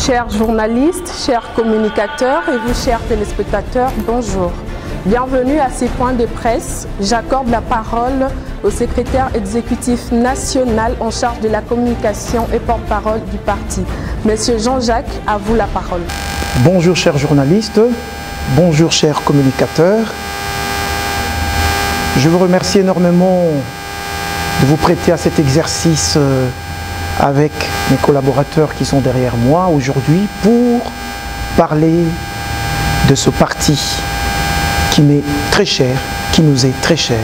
Chers journalistes, chers communicateurs et vous, chers téléspectateurs, bonjour. Bienvenue à ces points de presse. J'accorde la parole au secrétaire exécutif national en charge de la communication et porte-parole du parti. Monsieur Jean-Jacques, à vous la parole. Bonjour chers journalistes, bonjour chers communicateurs. Je vous remercie énormément de vous prêter à cet exercice avec mes collaborateurs qui sont derrière moi aujourd'hui pour parler de ce parti qui m'est très cher, qui nous est très cher.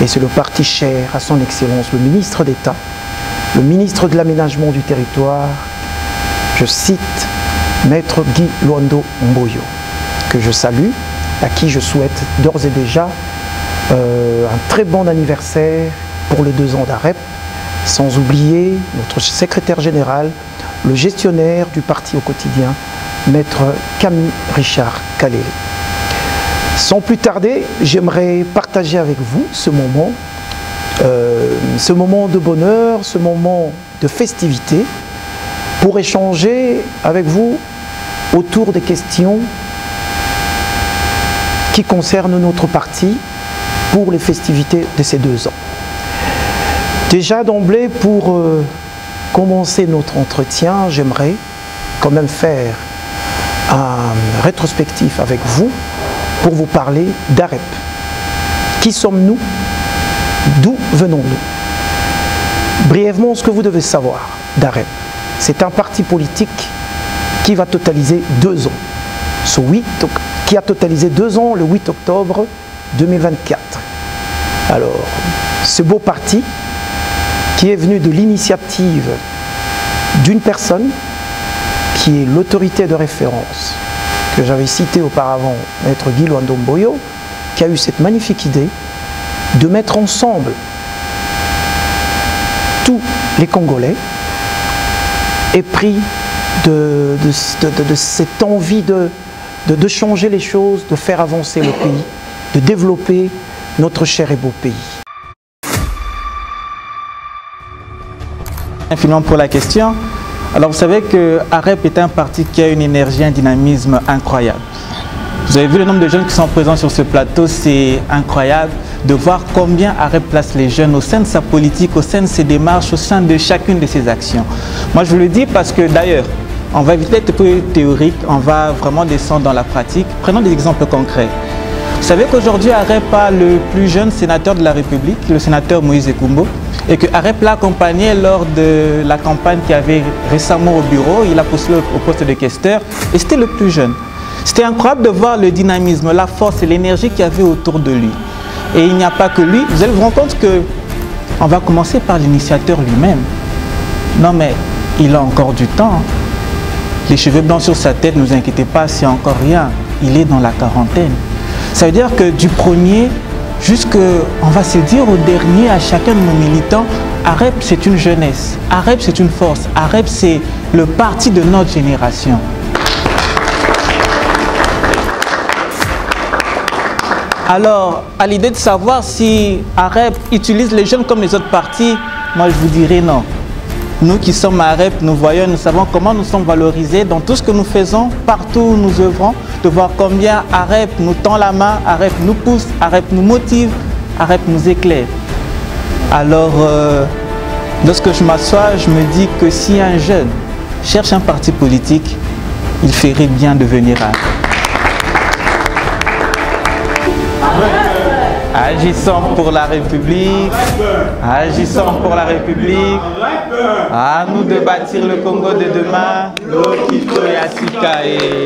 Et c'est le parti cher à son Excellence, le ministre d'État, le ministre de l'Aménagement du Territoire, je cite Maître Guy Luando Mboyo, que je salue, à qui je souhaite d'ores et déjà un très bon anniversaire pour les 2 ans d'AREP, sans oublier notre secrétaire général, le gestionnaire du parti au quotidien, Maître Camille Richard Kaléry. Sans plus tarder, j'aimerais partager avec vous ce moment de bonheur, ce moment de festivité, pour échanger avec vous autour des questions qui concernent notre parti pour les festivités de ces 2 ans. Déjà d'emblée, pour commencer notre entretien, j'aimerais quand même faire un rétrospectif avec vous pour vous parler d'AREP. Qui sommes-nous? D'où venons-nous? Brièvement, ce que vous devez savoir d'AREP, c'est un parti politique qui va totaliser 2 ans. Qui a totalisé 2 ans le 8 octobre 2024. Alors, ce beau parti qui est venu de l'initiative d'une personne qui est l'autorité de référence que j'avais citée auparavant, Maître Guy Luando Mboyo, qui a eu cette magnifique idée de mettre ensemble tous les Congolais épris de cette envie de changer les choses, de faire avancer le pays, de développer notre cher et beau pays. Infiniment pour la question. Alors vous savez que AREP est un parti qui a une énergie, un dynamisme incroyable. Vous avez vu le nombre de jeunes qui sont présents sur ce plateau, c'est incroyable de voir combien AREP place les jeunes au sein de sa politique, au sein de ses démarches, au sein de chacune de ses actions. Moi je vous le dis parce que d'ailleurs, on va éviter d'être théorique, on va vraiment descendre dans la pratique. Prenons des exemples concrets. Vous savez qu'aujourd'hui AREP a le plus jeune sénateur de la République, le sénateur Moïse Ekumbo, et que AREP l'a accompagné lors de la campagne qu'il avait récemment au bureau. Il a postulé au poste de questeur et c'était le plus jeune. C'était incroyable de voir le dynamisme, la force et l'énergie qu'il y avait autour de lui. Et il n'y a pas que lui. Vous allez vous rendre compte qu'on va commencer par l'initiateur lui-même. Non mais il a encore du temps. Les cheveux blancs sur sa tête, ne vous inquiétez pas, c'est encore rien. Il est dans la quarantaine. Ça veut dire que du premier on va se dire au dernier, à chacun de nos militants, AREP c'est une jeunesse, AREP c'est une force, AREP c'est le parti de notre génération. Alors, à l'idée de savoir si AREP utilise les jeunes comme les autres partis, moi je vous dirais non. Nous qui sommes à AREP, nous voyons, nous savons comment nous sommes valorisés dans tout ce que nous faisons, partout où nous œuvrons, de voir combien AREP nous tend la main, AREP nous pousse, AREP nous motive, AREP nous éclaire. Alors, lorsque je m'assois, je me dis que si un jeune cherche un parti politique, il ferait bien de venir à AREP. Agissons pour la République, agissons pour la République, à nous de bâtir le Congo de demain, l'Okito Yasikae.